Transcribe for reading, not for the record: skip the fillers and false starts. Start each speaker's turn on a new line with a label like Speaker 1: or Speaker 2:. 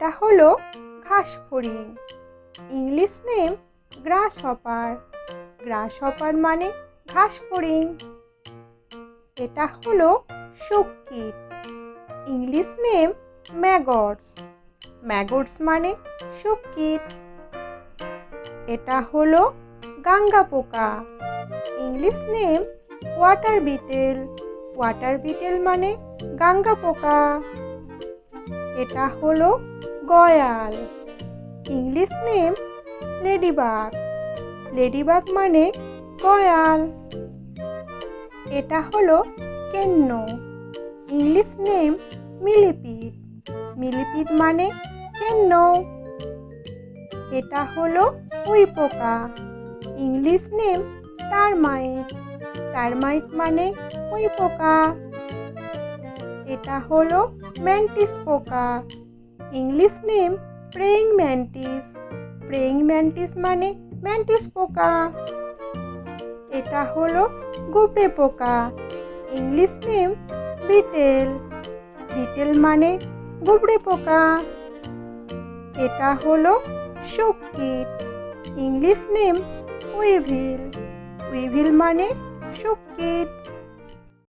Speaker 1: এটা হলো ঘাসফড়িং। English name গ্রাসহপার। গ্রাসহপার মানে ঘাসফড়িং। এটা হলো শূককীট। English name ম্যাগটস। ম্যাগটস মানে শূককীট। এটা হলো গাঙ্গা পোকা। English name water beetle. Water beetle মানে গাঙ্গা পোকা। এটা হলো গয়াল। English name ladybug. লেডিবাগ মানে গয়াল। এটা হলো কেন্ন। English name millipede. মিলিপিড মানে কেন্ন। এটা হলো উইপোকা। English name টারমাইট। টারমাইট মানে উইপোকা। এটা হলো ম্যান্টিস পোকা। English name praying mantis. Praying mantis মানে ম্যান্টিস পোকা। এটা হলো গুবরে পোকা। English name betel. বিটেল মানে গুবরে পোকা। এটা হলো শূককীট। English name weevil. উইভিল মানে শূককীট।